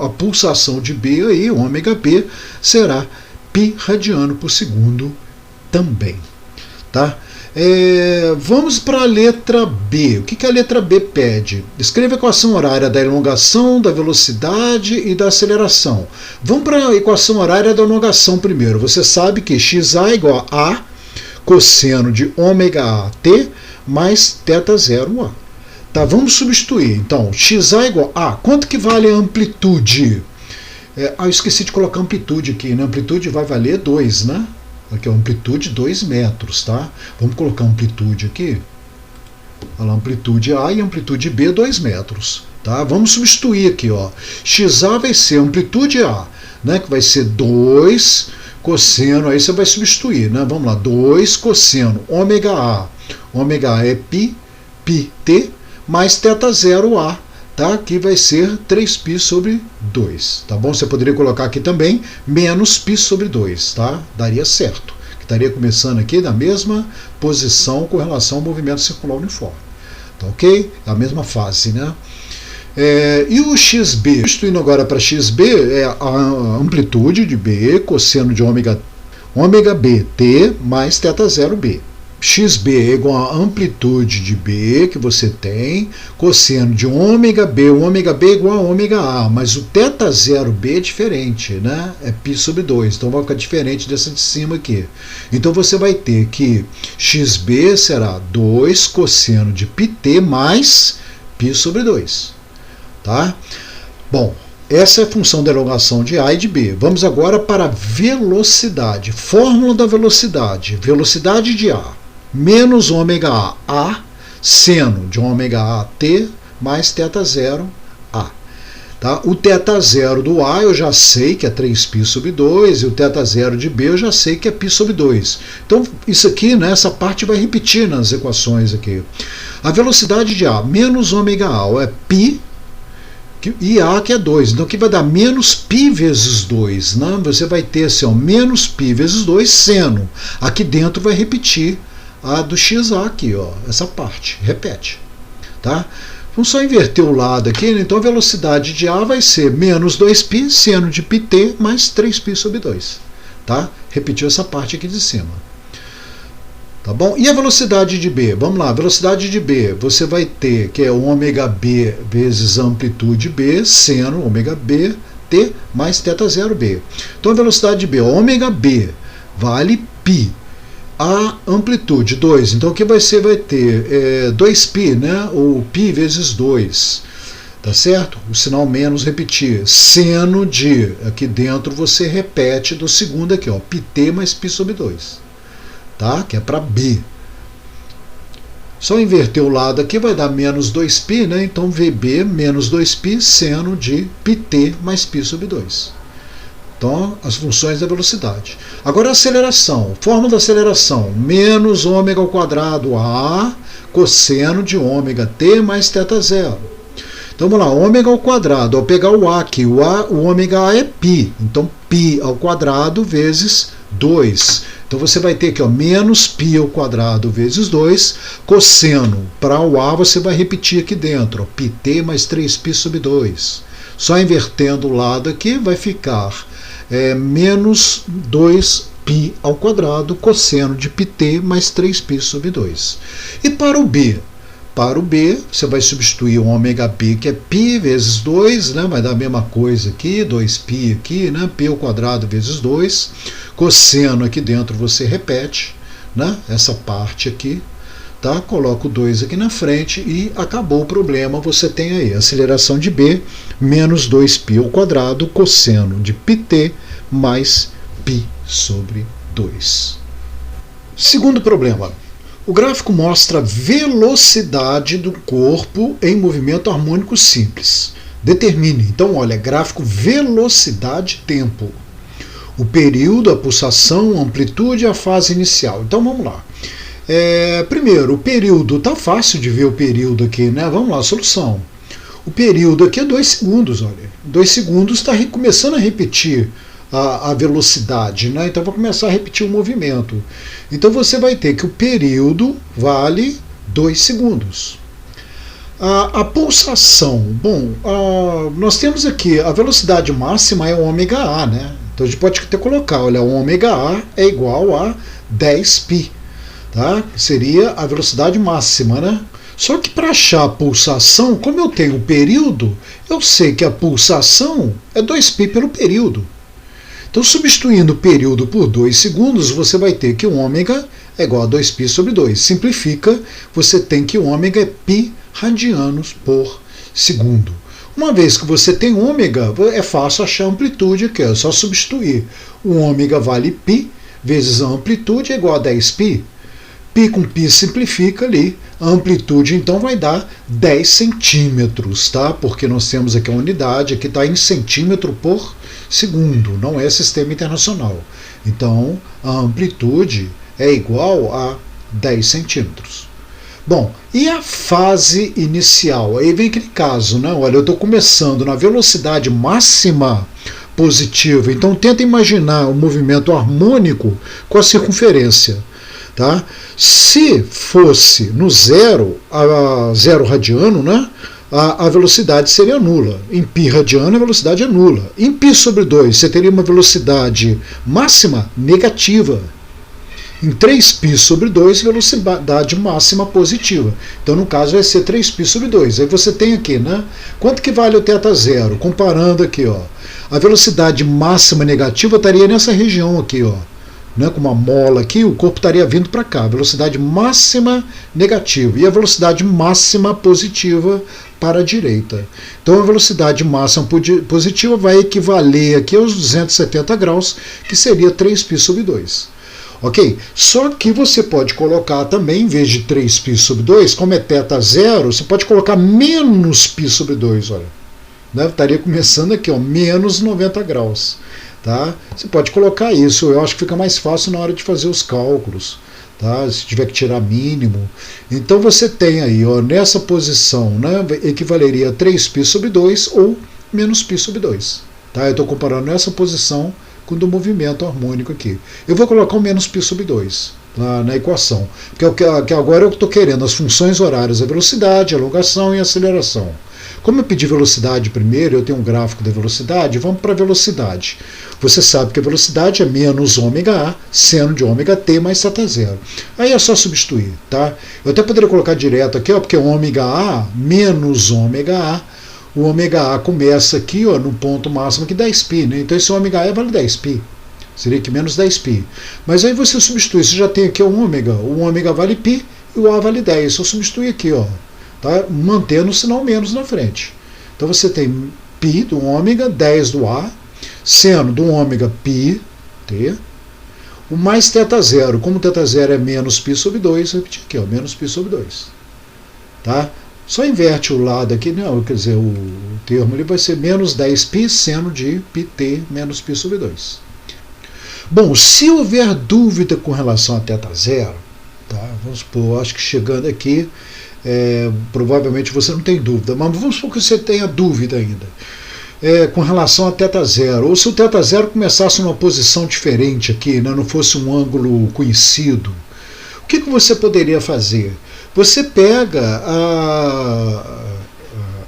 [SPEAKER 1] a pulsação de B, aí, ômega-B, será π radiano por segundo também. Tá? Vamos para a letra B. O que a letra B pede? Escreva a equação horária da elongação, da velocidade e da aceleração. Vamos para a equação horária da elongação primeiro. Você sabe que xa igual a cosseno de ômega a t mais θ0a. Tá, vamos substituir. Então, xa igual a... Quanto que vale a amplitude? Eu esqueci de colocar amplitude aqui. Né? Amplitude vai valer 2, né? Aqui é a amplitude 2 metros, tá? Vamos colocar amplitude aqui. Olha lá, amplitude A e amplitude B, 2 metros. Tá? Vamos substituir aqui, ó. XA vai ser amplitude A, né? Que vai ser 2 cosseno, aí você vai substituir, né? Vamos lá, 2 cosseno ômega A. Ômega A é π, πt, mais θ0A. Tá? Que vai ser 3π sobre 2. Tá bom? Você poderia colocar aqui também menos π sobre 2. Tá? Daria certo. Que estaria começando aqui na mesma posição com relação ao movimento circular uniforme. Tá ok? É a mesma fase, né? E o xb? Substituindo agora para xb, é a amplitude de B, cosseno de ômega bt mais θ0b. xb é igual à amplitude de B que você tem, cosseno de ômega B, o ômega B é igual a ômega A, mas o θ0b é diferente, né? É π sobre 2, então vai ficar diferente dessa de cima aqui. Então você vai ter que xb será 2 cosseno de πt mais π sobre 2. Tá? Bom, essa é a função da elongação de A e de B. Vamos agora para a velocidade. Fórmula da velocidade. Velocidade de A menos ômega A, seno de ômega A t mais θ0 A. Tá? O θ0 do A eu já sei que é 3π sobre 2 e o θ0 de B eu já sei que é π sobre 2. Então isso aqui, né, essa parte vai repetir nas equações aqui. A velocidade de A menos ômega A é π e A que é 2. Então aqui vai dar menos π vezes 2. Né? Você vai ter assim, ó, menos π vezes 2 seno. Aqui dentro vai repetir a do xa aqui, ó, essa parte. Repete. Tá? Vamos só inverter o lado aqui. Né? Então a velocidade de A vai ser menos 2π seno de πt mais 3π sobre 2. Tá? Repetiu essa parte aqui de cima. Tá bom? E a velocidade de B? Vamos lá, a velocidade de B, você vai ter que é ômega B vezes a amplitude B, seno ômega B, T, mais θ0 B. Então a velocidade de B, ômega B, vale π. A amplitude, 2. Então o que vai ser? Vai ter 2π, né? Ou π vezes 2. Tá certo? O sinal menos repetir. Seno de, aqui dentro você repete do segundo aqui, ó, πt mais π sobre 2. Tá? Que é para B. Só inverter o lado aqui vai dar menos 2π, né? Então VB menos 2π seno de πt mais π sobre 2. Então, as funções da velocidade. Agora a aceleração. Fórmula da aceleração. Menos ômega ao quadrado A cosseno de ômega t mais θ0. Então vamos lá, ômega ao quadrado. Ao pegar o A aqui, o ômega A é π. Então π ao quadrado vezes 2. Então você vai ter aqui, ó, menos π ao quadrado vezes 2, cosseno. Para o A você vai repetir aqui dentro, ó, πt mais 3π sobre 2. Só invertendo o lado aqui vai ficar menos 2π ao quadrado, cosseno de πt mais 3π sobre 2. E para o B? Para o B, você vai substituir o ômega B, que é π vezes 2, né? Vai dar a mesma coisa aqui, 2π aqui, né? P ao quadrado vezes 2. Cosseno aqui dentro você repete, né? Essa parte aqui, tá? Coloca o 2 aqui na frente e acabou o problema. Você tem aí a aceleração de B, menos 2π ao quadrado, cosseno de πt mais π sobre 2. Segundo problema. O gráfico mostra a velocidade do corpo em movimento harmônico simples. Determine, então, olha, gráfico velocidade-tempo. O período, a pulsação, a amplitude e a fase inicial. Então, vamos lá. Primeiro, o período, tá fácil de ver o período aqui, né? Vamos lá, solução. O período aqui é 2 segundos, olha. 2 segundos está começando a repetir a velocidade, né? Então vou começar a repetir o movimento. Então você vai ter que o período vale 2 segundos. A pulsação, bom, nós temos aqui a velocidade máxima é o ômega A, né? Então a gente pode até colocar, olha, o ômega A é igual a 10π, tá? Seria a velocidade máxima, né? Só que para achar a pulsação, como eu tenho o período, eu sei que a pulsação é 2π pelo período. Então, substituindo o período por 2 segundos, você vai ter que o ômega é igual a 2π sobre 2. Simplifica, você tem que o ômega é π radianos por segundo. Uma vez que você tem ômega, é fácil achar a amplitude aqui, é só substituir. O ômega vale π vezes a amplitude é igual a 10π. Π com π simplifica ali, a amplitude então vai dar 10 centímetros, tá? Porque nós temos aqui a unidade, aqui está em centímetro por segundo, não é sistema internacional. Então, a amplitude é igual a 10 centímetros. Bom, e a fase inicial? Aí vem aquele caso, né? Olha, eu estou começando na velocidade máxima positiva, então tenta imaginar o movimento harmônico com a circunferência. Tá? Se fosse no zero, a zero radiano, né, a velocidade seria nula. Em π radiano a velocidade é nula. Em π sobre 2 você teria uma velocidade máxima negativa. Em 3π sobre 2 velocidade máxima positiva. Então no caso vai ser 3π sobre 2. Aí você tem aqui, né? Quanto que vale o θ0? Comparando aqui, ó. A velocidade máxima negativa estaria nessa região aqui, ó. Né, com uma mola aqui, o corpo estaria vindo para cá, velocidade máxima negativa, e a velocidade máxima positiva para a direita. Então a velocidade máxima positiva vai equivaler aqui aos 270 graus, que seria 3π sobre 2. Ok? Só que você pode colocar também, em vez de 3π sobre 2, como é θ0, você pode colocar menos π sobre 2, olha. Né, estaria começando aqui, ó, menos 90 graus. Tá? Você pode colocar isso, eu acho que fica mais fácil na hora de fazer os cálculos. tá? Se tiver que tirar mínimo. Então você tem aí, ó, nessa posição, né, equivaleria a 3π sobre 2 ou menos π sobre 2. Tá? Eu estou comparando essa posição com o do movimento harmônico aqui. Eu vou colocar o menos π sobre 2 na equação, porque agora eu estou querendo as funções horárias, a velocidade, a elongação e a aceleração. Como eu pedi velocidade primeiro, eu tenho um gráfico da velocidade, vamos para a velocidade. Você sabe que a velocidade é menos ômega A, seno de ômega T mais θ0. Aí é só substituir, tá? Eu até poderia colocar direto aqui, ó, porque ômega A menos ômega A, o ômega A começa aqui, ó, no ponto máximo aqui 10π, né? Então esse ômega A vale 10π. Seria que menos 10π. Mas aí você substitui, você já tem aqui o ômega vale π e o A vale 10. Eu substitui aqui, ó. Tá? Mantendo o sinal menos na frente. Então você tem π do ômega, 10 do A, seno do ômega π, T, o mais θ0. Como θ0 é menos π sobre 2, eu repetir aqui, ó, menos π sobre 2. Tá? Só inverte o lado aqui, não, quer dizer, o termo ele vai ser menos 10π seno de πt menos π sobre 2. Bom, se houver dúvida com relação a θ0, tá? Vamos supor, acho que chegando aqui, provavelmente você não tem dúvida, mas vamos supor que você tenha dúvida ainda com relação a θ0, ou se o θ0 começasse numa posição diferente aqui, né, não fosse um ângulo conhecido, o que você poderia fazer? Você pega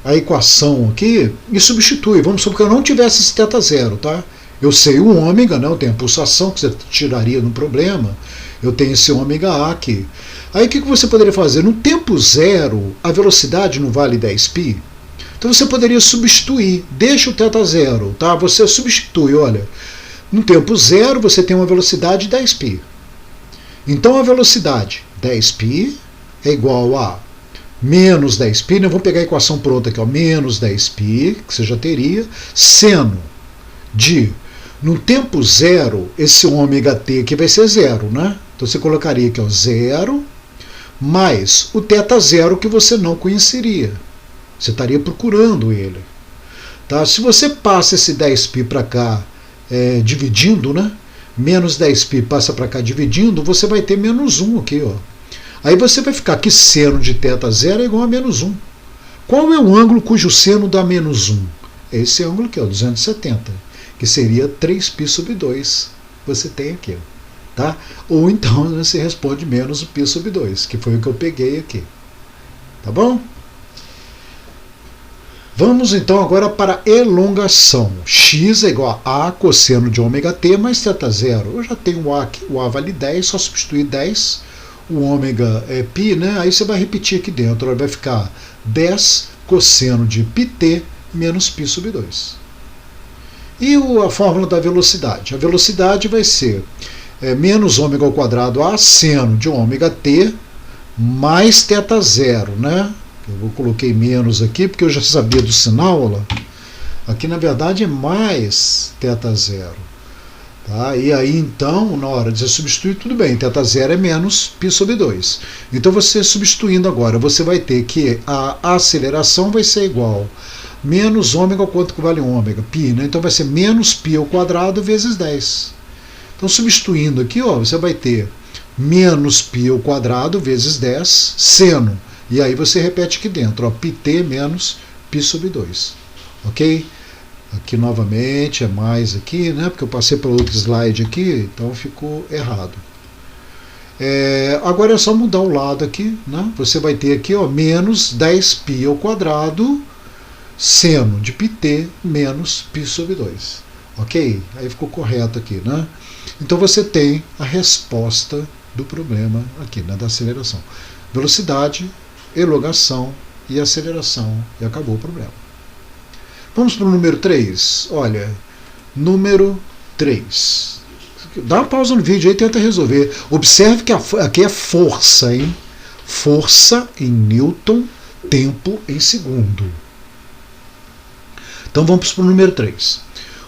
[SPEAKER 1] a equação aqui e substitui. Vamos supor que eu não tivesse esse θ0, tá? Eu sei o ômega, né, eu tenho a pulsação que você tiraria no problema, eu tenho esse ômega A aqui. Aí o que você poderia fazer? No tempo zero, a velocidade não vale 10π? Então você poderia substituir, deixa o θ0, tá? Você substitui, olha, no tempo zero você tem uma velocidade 10π. Então a velocidade 10π é igual a menos 10π, né? Vamos pegar a equação pronta aqui, ó, menos 10π, que você já teria, seno de, no tempo zero, esse ômega t aqui vai ser zero, né? Então você colocaria aqui, ó, zero, mais o θ0 que você não conheceria. Você estaria procurando ele. Tá? Se você passa esse 10π para cá dividindo, né? Menos 10π passa para cá dividindo, você vai ter menos 1 aqui. Ó. Aí você vai ficar que seno de θ0 é igual a menos 1. Qual é o ângulo cujo seno dá menos 1? É esse ângulo aqui, ó, 270, que seria 3π sobre 2. Você tem aqui. Ó. Tá? Ou então você responde menos o π sobre 2, que foi o que eu peguei aqui. Tá bom? Vamos então agora para a elongação. X é igual a A cosseno de ômega t mais θ0. Eu já tenho o A aqui, o A vale 10, só substituir 10, o ômega é π, né? Aí você vai repetir aqui dentro, vai ficar 10 cosseno de πt menos π sobre 2. E a fórmula da velocidade? A velocidade vai ser menos ômega ao quadrado A seno de ômega t mais θ0, né? Eu coloquei menos aqui porque eu já sabia do sinal, olha lá. Aqui na verdade é mais θ0. Tá? E aí então, na hora de você substituir, tudo bem, θ0 é menos π sobre 2. Então você substituindo agora, você vai ter que a aceleração vai ser igual menos ômega ao quanto que vale ômega, π, né? Então vai ser menos π ao quadrado vezes 10. Então substituindo aqui, ó, você vai ter menos π ao quadrado vezes 10, seno. E aí você repete aqui dentro, ó, πt menos π sobre 2. Ok? Aqui novamente é mais aqui, né? Porque eu passei para outro slide aqui, então ficou errado. Agora é só mudar o lado aqui, né? Você vai ter aqui, ó, menos 10π ao quadrado seno de πt menos π sobre 2. Ok? Aí ficou correto aqui, né? Então você tem a resposta do problema aqui, né, da aceleração. Velocidade, elongação e aceleração. E acabou o problema. Vamos para o número 3. Olha, número 3. Dá uma pausa no vídeo aí e tenta resolver. Observe que aqui é força, hein? Força em Newton, tempo em segundo. Então vamos para o número 3.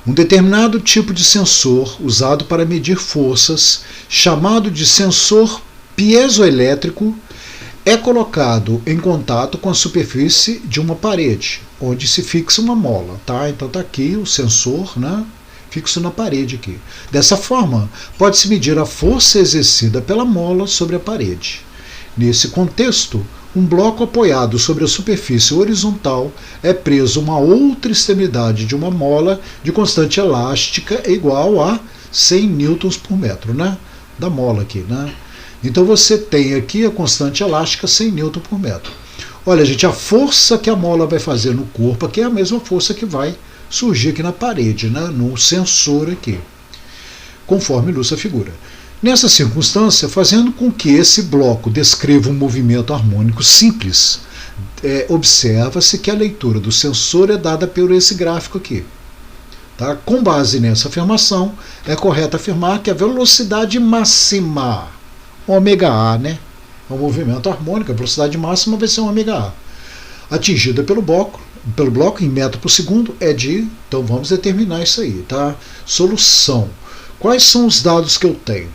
[SPEAKER 1] Um determinado tipo de sensor usado para medir forças, chamado de sensor piezoelétrico, é colocado em contato com a superfície de uma parede, onde se fixa uma mola. Tá? Então está aqui o sensor, né, fixo na parede aqui. Dessa forma, pode-se medir a força exercida pela mola sobre a parede. Nesse contexto, um bloco apoiado sobre a superfície horizontal é preso a uma outra extremidade de uma mola de constante elástica igual a 100 newtons por metro, né? Da mola aqui, né? Então você tem aqui a constante elástica 100 newtons por metro. Olha, gente, a força que a mola vai fazer no corpo aqui é a mesma força que vai surgir aqui na parede, né? No sensor aqui, conforme ilustra a figura. Nessa circunstância, fazendo com que esse bloco descreva um movimento harmônico simples, observa-se que a leitura do sensor é dada por esse gráfico aqui. Tá? Com base nessa afirmação, é correto afirmar que a velocidade máxima, ômega A, né? É um movimento harmônico, a velocidade máxima vai ser ômega A, atingida pelo bloco em metro por segundo é de... Então vamos determinar isso aí, tá? Solução. Quais são os dados que eu tenho?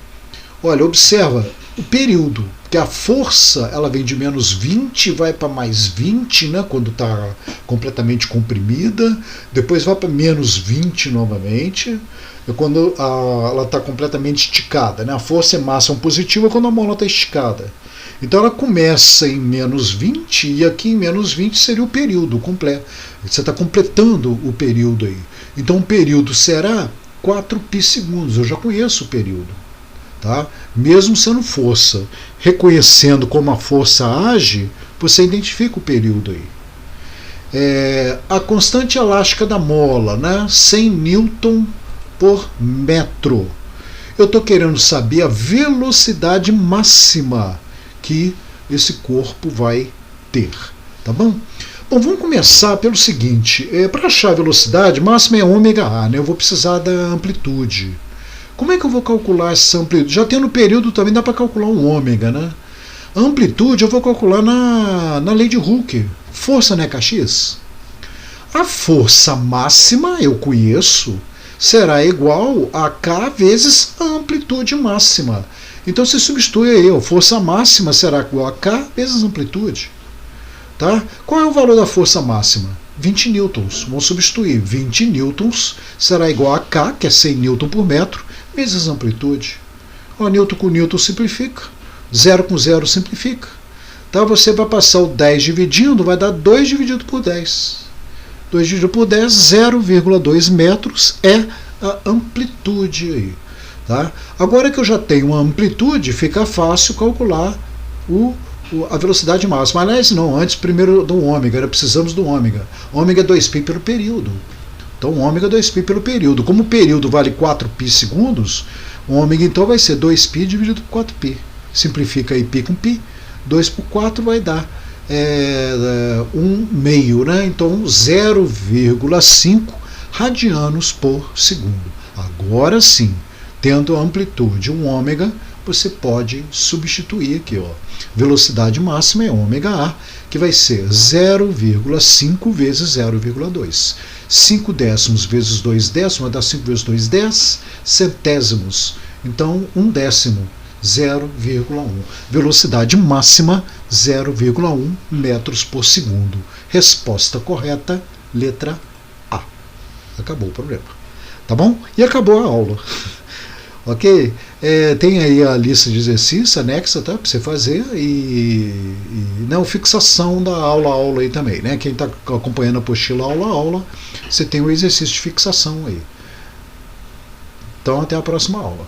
[SPEAKER 1] Olha, observa o período, que a força ela vem de menos 20 e vai para mais 20, né, quando está completamente comprimida, depois vai para menos 20 novamente, quando ela está completamente esticada. Né, a força é máxima positiva quando a mola está esticada. Então ela começa em menos 20 e aqui em menos 20 seria o período completo. Você está completando o período aí. Então o período será 4π segundos. Eu já conheço o período. Tá? Mesmo sendo força, reconhecendo como a força age, você identifica o período aí. A constante elástica da mola, né? 100 newton por metro. Eu estou querendo saber a velocidade máxima que esse corpo vai ter. Tá bom? Bom, vamos começar pelo seguinte. Para achar a velocidade máxima é ômega A, né? Eu vou precisar da amplitude. Como é que eu vou calcular essa amplitude? Já tendo período também dá para calcular um ômega, né? A amplitude eu vou calcular na lei de Hooke. Força, né, Kx? A força máxima, eu conheço, será igual a K vezes a amplitude máxima. Então você substitui aí, a força máxima será igual a K vezes a amplitude. Tá? Qual é o valor da força máxima? 20 newtons. Vamos substituir. 20 newtons será igual a K, que é 100 newton por metro, vezes a amplitude. O newton com newton simplifica. 0 com 0 simplifica. Tá? Você vai passar o 10 dividindo, vai dar 2 dividido por 10. 2 dividido por 10, 0,2 metros é a amplitude aí. Tá? Agora que eu já tenho uma amplitude, fica fácil calcular a velocidade máxima. Aliás, não, antes primeiro do ômega, precisamos do ômega. Ômega é 2π pelo período. Então, ômega é 2π pelo período. Como o período vale 4π segundos, o ômega então vai ser 2π dividido por 4π. Simplifica aí π com π. 2 por 4 vai dar 1 meio, né? Então 0,5 radianos por segundo. Agora sim, tendo a amplitude 1 ômega, você pode substituir aqui, ó. Velocidade máxima é ômega A, que vai ser 0,5 vezes 0,2. 5 décimos vezes 2 décimos vai dar 5 vezes 2, 10 centésimos. Então, 1 décimo, 0,1. Velocidade máxima, 0,1 metros por segundo. Resposta correta, letra A. Acabou o problema. Tá bom? E acabou a aula. Ok? Tem aí a lista de exercícios anexa, tá? Para você fazer e não, fixação da aula aí também, né? Quem está acompanhando a apostila aula, você tem o exercício de fixação aí. Então até a próxima aula.